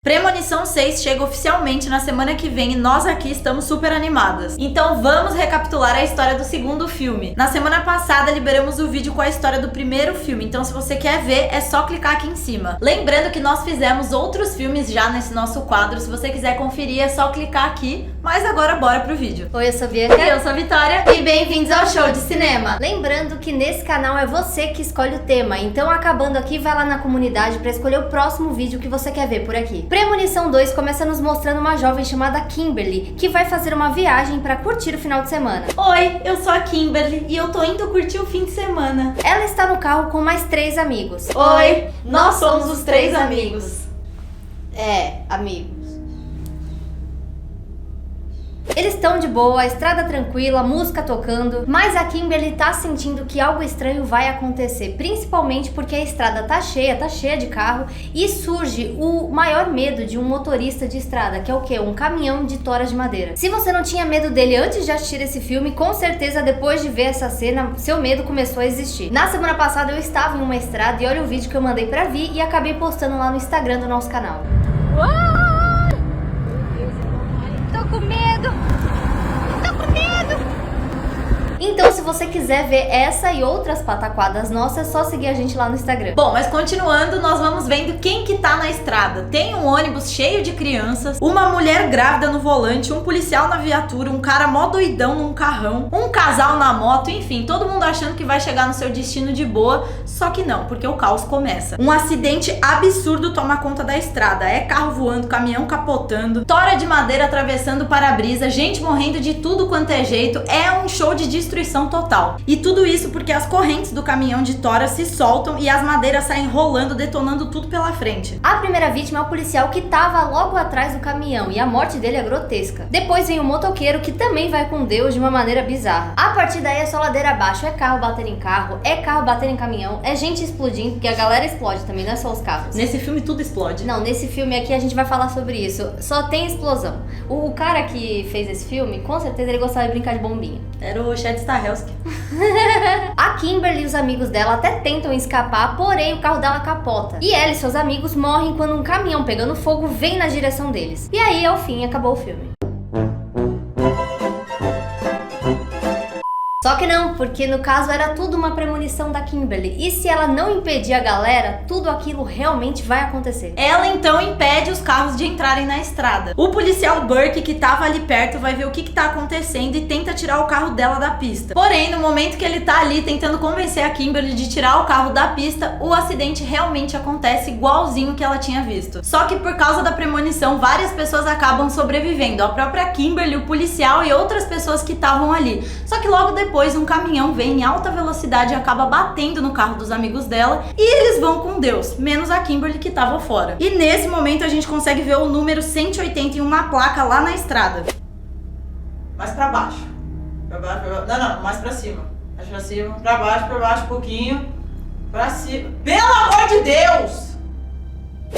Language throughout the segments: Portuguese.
Premonição 6 chega oficialmente na semana que vem e nós aqui estamos super animadas. Então vamos recapitular a história do segundo filme. Na semana passada liberamos o vídeo com a história do primeiro filme, então se você quer ver é só clicar aqui em cima. Lembrando que nós fizemos outros filmes já nesse nosso quadro, se você quiser conferir é só clicar aqui. Mas agora bora pro vídeo. Oi, eu sou a Bianca. E eu sou a Vitória. E bem-vindos ao Show de Cinema. Lembrando que nesse canal é você que escolhe o tema, então acabando aqui, vai lá na comunidade pra escolher o próximo vídeo que você quer ver por aqui. Premonição 2 começa nos mostrando uma jovem chamada Kimberly, que vai fazer uma viagem pra curtir o final de semana. Oi, eu sou a Kimberly e eu tô indo curtir o fim de semana. Ela está no carro com mais 3 amigos. Oi, nós somos os 3 amigos. Amigos. Eles estão de boa, a estrada tranquila, música tocando, mas a Kimberly tá sentindo que algo estranho vai acontecer, principalmente porque a estrada tá cheia de carro e surge o maior medo de um motorista de estrada, que é o quê? Um caminhão de toras de madeira. Se você não tinha medo dele antes de assistir esse filme, com certeza depois de ver essa cena, seu medo começou a existir. Na semana passada eu estava em uma estrada e olha o vídeo que eu mandei pra Vi e acabei postando lá no Instagram do nosso canal. Uau! Tô com medo! Então, se você quiser ver essa e outras pataquadas nossas, é só seguir a gente lá no Instagram. Bom, mas continuando, nós vamos vendo quem que tá na estrada. Tem um ônibus cheio de crianças, uma mulher grávida no volante, um policial na viatura, um cara mó doidão num carrão, um casal na moto, enfim, todo mundo achando que vai chegar no seu destino de boa, só que não, porque o caos começa. Um acidente absurdo toma conta da estrada, é carro voando, caminhão capotando, tora de madeira atravessando o para-brisa, gente morrendo de tudo quanto é jeito, é um show de destruição total. E tudo isso porque as correntes do caminhão de tora se soltam e as madeiras saem rolando, detonando tudo pela frente. A primeira vítima é o policial que tava logo atrás do caminhão e a morte dele é grotesca. Depois vem o motoqueiro que também vai com Deus de uma maneira bizarra. A partir daí é só ladeira abaixo, é carro batendo em carro, é carro batendo em caminhão, é gente explodindo, porque a galera explode também, não é só os carros. Nesse filme tudo explode. Não, nesse filme aqui a gente vai falar sobre isso. Só tem explosão. O cara que fez esse filme, com certeza ele gostava de brincar de bombinha. Era o Chad Stahelski. A Kimberly e os amigos dela até tentam escapar, porém o carro dela capota. E ela e seus amigos morrem quando um caminhão pegando fogo vem na direção deles. E aí, ao fim, acabou o filme. Só que não, porque no caso era tudo uma premonição da Kimberly. E se ela não impedir a galera, tudo aquilo realmente vai acontecer. Ela então impede os carros de entrarem na estrada. O policial Burke, que tava ali perto, vai ver o que tá acontecendo e tenta tirar o carro dela da pista. Porém, no momento que ele tá ali tentando convencer a Kimberly de tirar o carro da pista, o acidente realmente acontece igualzinho que ela tinha visto. Só que por causa da premonição, várias pessoas acabam sobrevivendo. A própria Kimberly, o policial e outras pessoas que estavam ali. Só que logo depois um caminhão vem em alta velocidade e acaba batendo no carro dos amigos dela e eles vão com Deus, menos a Kimberly que tava fora. E nesse momento a gente consegue ver o número 180 em uma placa lá na estrada. Mais pra baixo. Pra baixo, pra baixo. Não, mais pra cima. Mais pra cima, pra baixo um pouquinho. Pra cima. Pelo amor de Deus!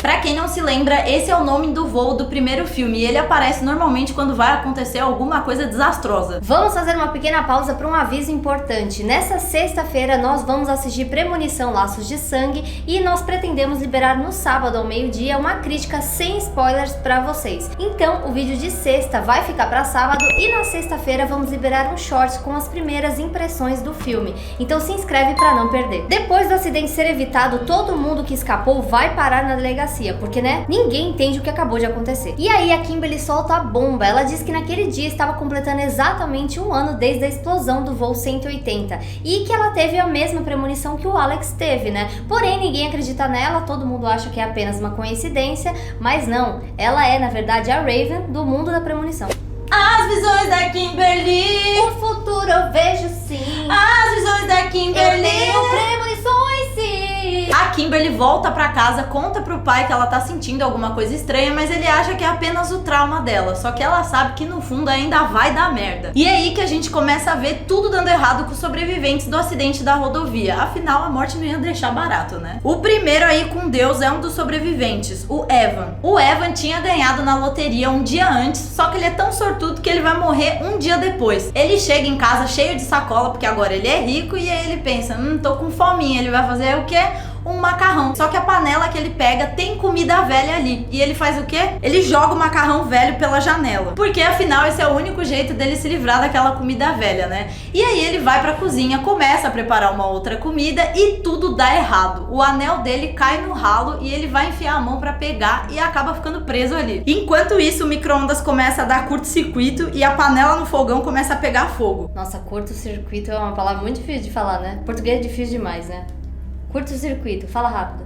Pra quem não se lembra, esse é o nome do voo do primeiro filme e ele aparece normalmente quando vai acontecer alguma coisa desastrosa. Vamos fazer uma pequena pausa para um aviso importante. Nessa sexta-feira nós vamos assistir Premonição Laços de Sangue e nós pretendemos liberar no sábado ao meio-dia uma crítica sem spoilers pra vocês. Então o vídeo de sexta vai ficar pra sábado e na sexta-feira vamos liberar um short com as primeiras impressões do filme. Então se inscreve pra não perder. Depois do acidente ser evitado, todo mundo que escapou vai parar na delegacia. Porque, né, ninguém entende o que acabou de acontecer. E aí a Kimberly solta a bomba. Ela diz que naquele dia estava completando exatamente 1 ano desde a explosão do voo 180 e que ela teve a mesma premonição que o Alex teve, né? Porém, ninguém acredita nela, todo mundo acha que é apenas uma coincidência, mas não. Ela é, na verdade, a Raven do mundo da premonição. As visões da Kimberly. O futuro eu vejo sim. As visões da Kimberly. Eu tenho premonições sim. A Kimberly volta pra casa, conta pro pai que ela tá sentindo alguma coisa estranha, mas ele acha que é apenas o trauma dela. Só que ela sabe que no fundo ainda vai dar merda. E é aí que a gente começa a ver tudo dando errado com os sobreviventes do acidente da rodovia. Afinal, a morte não ia deixar barato, né? O primeiro aí com Deus é um dos sobreviventes, o Evan. O Evan tinha ganhado na loteria um dia antes, só que ele é tão sortudo que ele vai morrer um dia depois. Ele chega em casa cheio de sacola, porque agora ele é rico, e aí ele pensa, tô com fominha. Ele vai fazer o quê? um macarrão. Só que a panela que ele pega tem comida velha ali. E ele faz o quê? Ele joga o macarrão velho pela janela. Porque afinal esse é o único jeito dele se livrar daquela comida velha, né? E aí ele vai pra cozinha, começa a preparar uma outra comida e tudo dá errado. O anel dele cai no ralo e ele vai enfiar a mão pra pegar e acaba ficando preso ali. Enquanto isso, o micro-ondas começa a dar curto-circuito e a panela no fogão começa a pegar fogo. Nossa, curto-circuito é uma palavra muito difícil de falar, né? Português é difícil demais, né? Curto-circuito, fala rápido.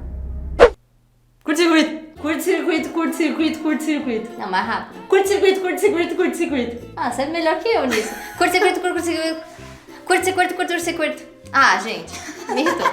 Curto-circuito, curto-circuito, curto-circuito, curto-circuito. Não, mais rápido. Curto-circuito, curto-circuito, curto-circuito. Ah, você é melhor que eu nisso. Curto-circuito, curto-circuito. Curto-circuito, curto-circuito. Ah, gente, me irritou.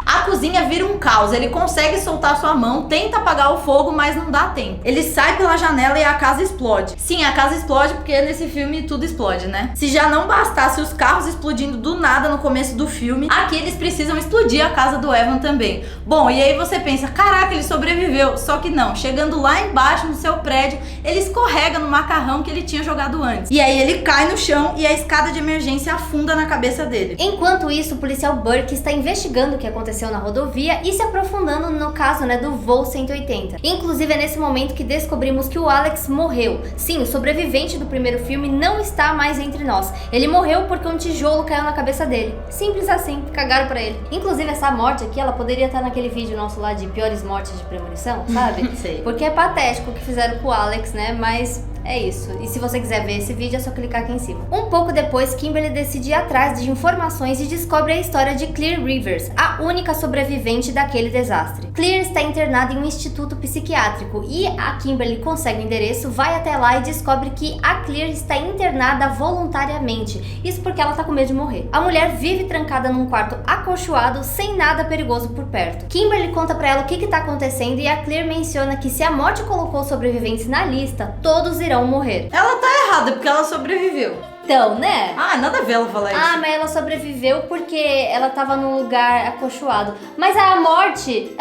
A cozinha vira um caos, ele consegue soltar sua mão, tenta apagar o fogo, mas não dá tempo. Ele sai pela janela e a casa explode. Sim, a casa explode porque nesse filme tudo explode, né? Se já não bastasse os carros explodindo do nada no começo do filme, aqui eles precisam explodir a casa do Evan também. Bom, e aí você pensa, caraca, ele sobreviveu. Só que não, chegando lá embaixo no seu prédio, ele escorrega no macarrão que ele tinha jogado antes. E aí ele cai no chão e a escada de emergência afunda na cabeça dele. Enquanto isso, o policial Burke está investigando o que aconteceu na rodovia e se aprofundando no caso, né, do voo 180. Inclusive é nesse momento que descobrimos que o Alex morreu. Sim, o sobrevivente do primeiro filme não está mais entre nós. Ele morreu porque um tijolo caiu na cabeça dele. Simples assim, cagaram pra ele. Inclusive essa morte aqui, ela poderia estar naquele vídeo nosso lá de piores mortes de premonição, sabe? Sei. Porque é patético o que fizeram com o Alex, né, mas... é isso. E se você quiser ver esse vídeo, é só clicar aqui em cima. Um pouco depois, Kimberly decide ir atrás de informações e descobre a história de Clear Rivers, a única sobrevivente daquele desastre. Clear está internada em um instituto psiquiátrico e a Kimberly consegue o endereço, vai até lá e descobre que a Clear está internada voluntariamente. Isso porque ela tá com medo de morrer. A mulher vive trancada num quarto acolchoado, sem nada perigoso por perto. Kimberly conta pra ela o que tá acontecendo e a Clear menciona que se a morte colocou sobreviventes na lista, todos irão morrer. Ela tá errada porque ela sobreviveu. Então, né? Ah, nada a ver ela falar isso. Ah, mas ela sobreviveu porque ela tava num lugar acolchoado. Mas a morte...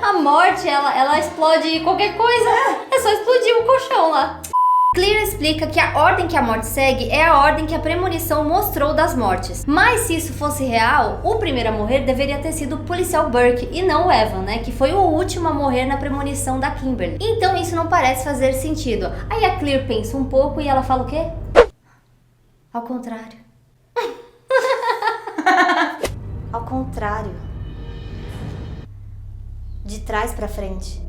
a morte, ela explode qualquer coisa. É só explodir o colchão lá. Clear explica que a ordem que a morte segue é a ordem que a premonição mostrou das mortes. Mas se isso fosse real, o primeiro a morrer deveria ter sido o policial Burke e não o Evan, né? Que foi o último a morrer na premonição da Kimberly. Então isso não parece fazer sentido. Aí a Clear pensa um pouco e ela fala o quê? Ao contrário. Ao contrário. De trás pra frente.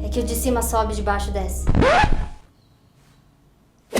É que o de cima sobe, de baixo desce.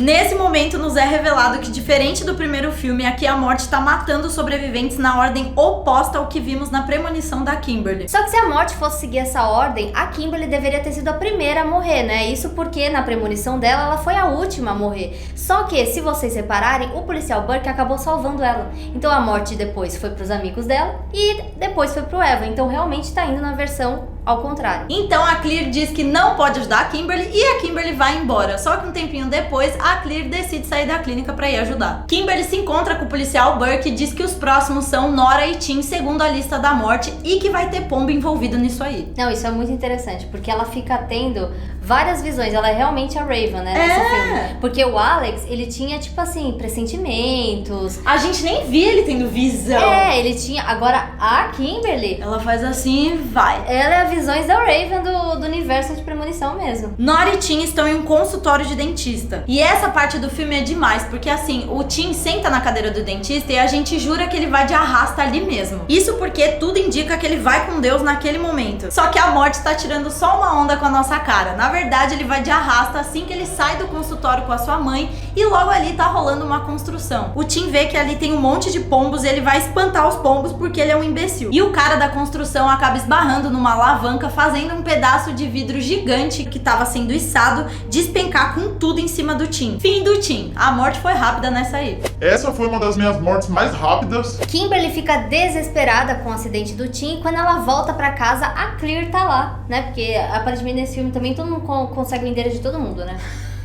Nesse momento nos é revelado que, diferente do primeiro filme, aqui a morte tá matando os sobreviventes na ordem oposta ao que vimos na premonição da Kimberly. Só que se a morte fosse seguir essa ordem, a Kimberly deveria ter sido a primeira a morrer, né? Isso porque na premonição dela, ela foi a última a morrer. Só que, se vocês repararem, o policial Burke acabou salvando ela. Então a morte depois foi pros amigos dela e depois foi pro Evan. Então realmente tá indo na versão ao contrário. Então a Clear diz que não pode ajudar a Kimberly e a Kimberly vai embora. Só que um tempinho depois, a Clear decide sair da clínica pra ir ajudar. Kimberly se encontra com o policial Burke e diz que os próximos são Nora e Tim, segundo a lista da morte, e que vai ter pombo envolvido nisso aí. Não, isso é muito interessante, porque ela fica tendo várias visões. Ela é realmente a Raven, né, nesse filme. Porque o Alex, ele tinha, tipo assim, pressentimentos. A gente nem via ele tendo visão. É, ele tinha. Agora, a Kimberly, ela faz assim e vai. Ela é a visões da Raven do universo de premonição mesmo. Nora e Tim estão em um consultório de dentista. E essa parte do filme é demais, porque assim, o Tim senta na cadeira do dentista e a gente jura que ele vai de arrasta ali mesmo. Isso porque tudo indica que ele vai com Deus naquele momento. Só que a morte tá tirando só uma onda com a nossa cara. Na verdade, ele vai de arrasta assim que ele sai do consultório com a sua mãe e logo ali tá rolando uma construção. O Tim vê que ali tem um monte de pombos e ele vai espantar os pombos porque ele é um imbecil. E o cara da construção acaba esbarrando numa alavanca, fazendo um pedaço de vidro gigante que tava sendo içado despencar com tudo em cima do Tim. Fim do Tim. A morte foi rápida nessa aí. Essa foi uma das minhas mortes mais rápidas. Kimberly fica desesperada com o acidente do Tim e quando ela volta pra casa, a Clear tá lá, né? Porque aparentemente nesse filme também todo mundo consegue o endereço de todo mundo, né?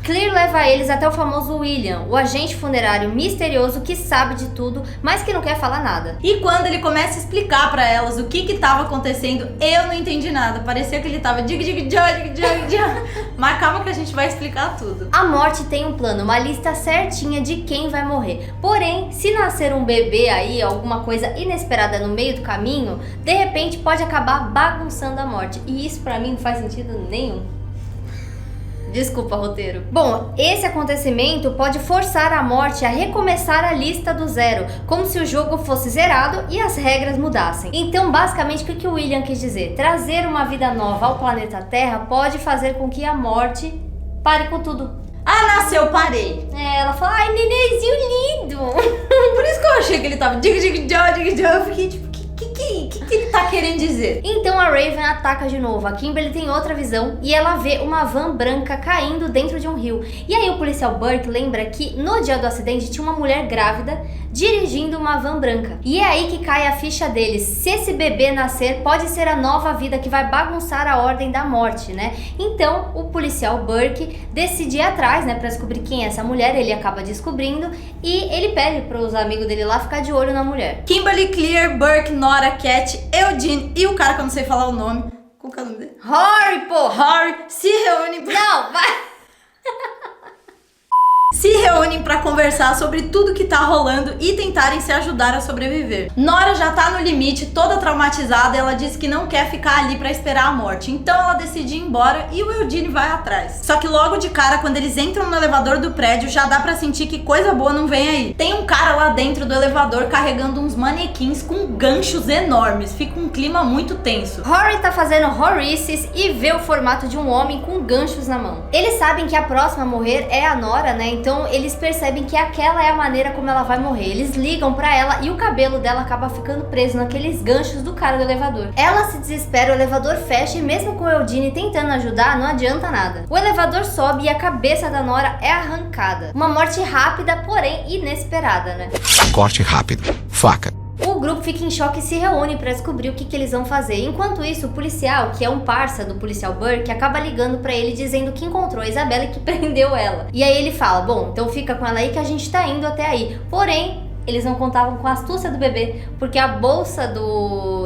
Claire leva eles até o famoso William, o agente funerário misterioso que sabe de tudo, mas que não quer falar nada. E quando ele começa a explicar pra elas o que tava acontecendo, eu não entendi nada. Parecia que ele tava mas calma que a gente vai explicar tudo. A morte tem um plano, uma lista certinha de quem vai morrer. Porém, se nascer um bebê aí, alguma coisa inesperada no meio do caminho, de repente pode acabar bagunçando a morte. E isso pra mim não faz sentido nenhum. Desculpa, roteiro. Bom, esse acontecimento pode forçar a morte a recomeçar a lista do zero, como se o jogo fosse zerado e as regras mudassem. Então, basicamente, o que o William quis dizer? Trazer uma vida nova ao planeta Terra pode fazer com que a morte pare com tudo. Ah, nasceu, parei. Ela fala, ai, nenenzinho lindo. Por isso que eu achei que ele tava eu fiquei tipo, o que ele tá querendo dizer? Então a Raven ataca de novo. A Kimberly tem outra visão e ela vê uma van branca caindo dentro de um rio. E aí o policial Burke lembra que no dia do acidente tinha uma mulher grávida dirigindo uma van branca. E é aí que cai a ficha deles. Se esse bebê nascer, pode ser a nova vida que vai bagunçar a ordem da morte, né? Então o policial Burke decide ir atrás, né, pra descobrir quem é essa mulher. Ele acaba descobrindo e ele pede pros amigos dele lá ficar de olho na mulher. Kimberly, Claire, Burke, Nora, Cat, Eugene e o cara que eu não sei falar o nome. Qual que é o nome dele? Rory, pô! Rory se reúnem Não, vai! se reúnem pra conversar sobre tudo que tá rolando e tentarem se ajudar a sobreviver. Nora já tá no limite, toda traumatizada, e ela diz que não quer ficar ali pra esperar a morte. Então ela decide ir embora e o Eugene vai atrás. Só que logo de cara, quando eles entram no elevador do prédio, já dá pra sentir que coisa boa não vem aí. Tem um cara lá dentro do elevador carregando uns manequins com ganchos enormes. Fica um clima muito tenso. Rory tá fazendo horrorices e vê o formato de um homem com ganchos na mão. Eles sabem que a próxima a morrer é a Nora, né? Então eles percebem que aquela é a maneira como ela vai morrer. Eles ligam pra ela e o cabelo dela acaba ficando preso naqueles ganchos do cara do elevador. Ela se desespera, o elevador fecha e mesmo com o Eugene tentando ajudar, não adianta nada. O elevador sobe e a cabeça da Nora é arrancada. Uma morte rápida, porém inesperada, né? Corte rápido. Faca. O grupo fica em choque e se reúne pra descobrir o que eles vão fazer. Enquanto isso, o policial, que é um parça do policial Burke, acaba ligando pra ele dizendo que encontrou a Isabela e que prendeu ela. E aí ele fala, bom, então fica com ela aí que a gente tá indo até aí. Porém, eles não contavam com a astúcia do bebê, porque a bolsa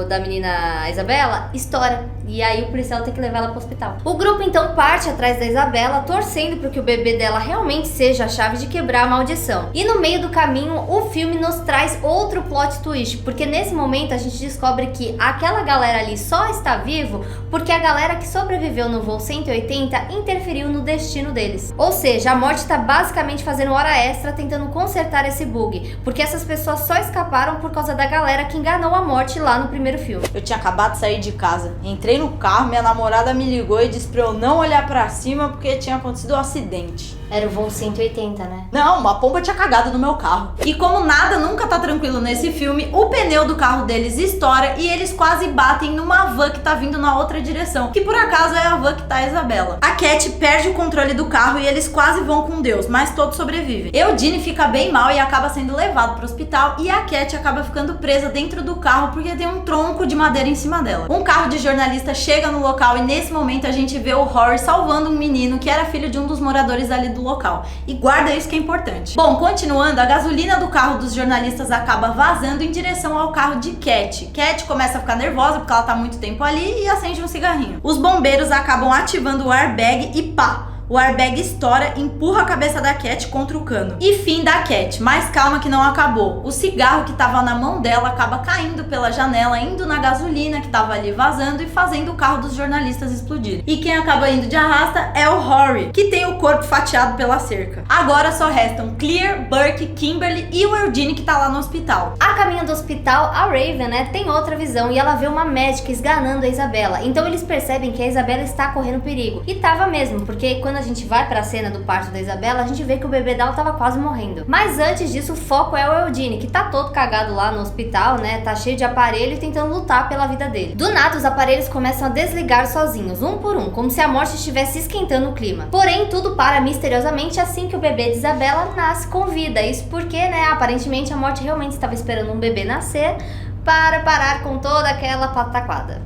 da menina Isabela estoura. E aí o policial tem que levar ela pro hospital. O grupo então parte atrás da Isabela, torcendo para que o bebê dela realmente seja a chave de quebrar a maldição. E no meio do caminho, o filme nos traz outro plot twist, porque nesse momento a gente descobre que aquela galera ali só está vivo porque a galera que sobreviveu no voo 180 interferiu no destino deles. Ou seja, a morte está basicamente fazendo hora extra tentando consertar esse bug, porque essas pessoas só escaparam por causa da galera que enganou a morte lá no primeiro filme. Eu tinha acabado de sair de casa, entrei no carro, minha namorada me ligou e disse pra eu não olhar pra cima porque tinha acontecido um acidente. Era o voo 180, né? Não, uma pomba tinha cagado no meu carro. E como nada nunca tá tranquilo nesse filme, o pneu do carro deles estoura e eles quase batem numa van que tá vindo na outra direção, que por acaso é a van que tá a Isabela. A Cat perde o controle do carro e eles quase vão com Deus, mas todos sobrevivem. Eugene fica bem mal e acaba sendo levado pro hospital e a Cat acaba ficando presa dentro do carro porque tem um tronco de madeira em cima dela. Um carro de jornalista chega no local e nesse momento a gente vê o Rory salvando um menino que era filho de um dos moradores ali do local. E guarda isso que é importante. Bom, continuando, a gasolina do carro dos jornalistas acaba vazando em direção ao carro de Cat. Cat começa a ficar nervosa porque ela tá muito tempo ali e acende um cigarrinho. Os bombeiros acabam ativando o airbag e pá! O airbag estoura e empurra a cabeça da Cat contra o cano. E fim da Cat, mas calma que não acabou. O cigarro que tava na mão dela acaba caindo pela janela, indo na gasolina que tava ali vazando e fazendo o carro dos jornalistas explodir. E quem acaba indo de arrasta é o Rory, que tem o corpo fatiado pela cerca. Agora só restam Claire, Burke, Kimberly e o Eugene que tá lá no hospital. A caminho do hospital, a Raven, né, tem outra visão e ela vê uma médica esganando a Isabela. Então eles percebem que a Isabela está correndo perigo. E tava mesmo, porque quando a gente vai pra cena do parto da Isabela, a gente vê que o bebê dela tava quase morrendo. Mas antes disso, o foco é o Eugene, que tá todo cagado lá no hospital, né? Tá cheio de aparelho e tentando lutar pela vida dele. Do nada, os aparelhos começam a desligar sozinhos, um por um, como se a morte estivesse esquentando o clima. Porém, tudo para misteriosamente assim que o bebê de Isabela nasce com vida. Isso porque, né, aparentemente a morte realmente estava esperando um bebê nascer para parar com toda aquela pataquada.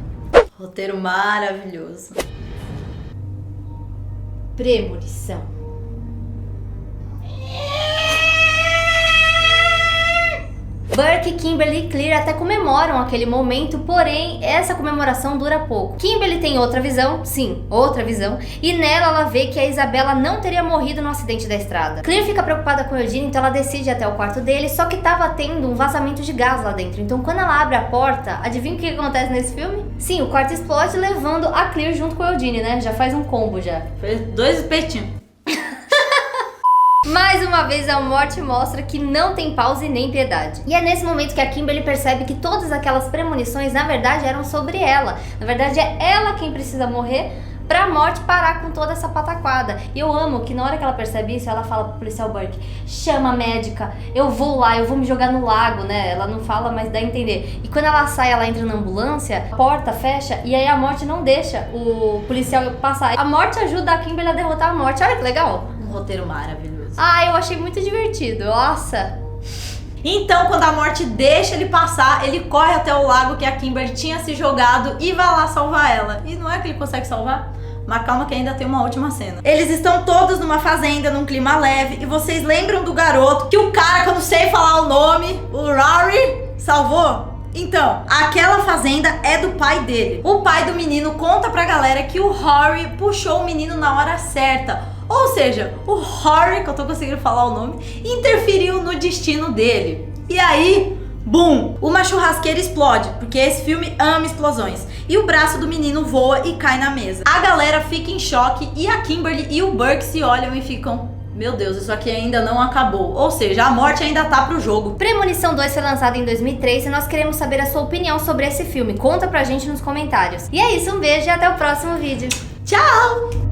Roteiro maravilhoso. Premonição. Burke, Kimberly e Clear até comemoram aquele momento, porém essa comemoração dura pouco. Kimberly tem outra visão, sim, outra visão, e nela ela vê que a Isabela não teria morrido no acidente da estrada. Clear fica preocupada com o Eugene, então ela decide ir até o quarto dele, só que tava tendo um vazamento de gás lá dentro. Então quando ela abre a porta, adivinha o que acontece nesse filme? Sim, o quarto explode levando a Clear junto com o Eugene, né? Já faz um combo já. Fez 2 espetinhos. Mais uma vez a morte mostra que não tem pausa e nem piedade. E é nesse momento que a Kimberly percebe que todas aquelas premonições na verdade eram sobre ela. Na verdade é ela quem precisa morrer pra morte parar com toda essa pataquada. E eu amo que na hora que ela percebe isso, ela fala pro policial Burke: chama a médica, eu vou lá, eu vou me jogar no lago, né? Ela não fala, mas dá a entender. E quando ela sai, ela entra na ambulância, a porta fecha e aí a morte não deixa o policial passar. A morte ajuda a Kimberly a derrotar a morte. Olha que legal. Um roteiro maravilhoso. Ah, eu achei muito divertido, nossa. Então, quando a morte deixa ele passar, ele corre até o lago que a Kimberly tinha se jogado e vai lá salvar ela. E não é que ele consegue salvar? Mas calma que ainda tem uma última cena. Eles estão todos numa fazenda, num clima leve, e vocês lembram do garoto que o cara, que eu não sei falar o nome, o Rory, salvou? Então, aquela fazenda é do pai dele. O pai do menino conta pra galera que o Rory puxou o menino na hora certa. Ou seja, o Rory, que eu tô conseguindo falar o nome, interferiu no destino dele. E aí, bum! Uma churrasqueira explode, porque esse filme ama explosões. E o braço do menino voa e cai na mesa. A galera fica em choque e a Kimberly e o Burke se olham e ficam: meu Deus, isso aqui ainda não acabou. Ou seja, a morte ainda tá pro jogo. Premonição 2 foi lançada em 2003 e nós queremos saber a sua opinião sobre esse filme. Conta pra gente nos comentários. E é isso, um beijo e até o próximo vídeo. Tchau!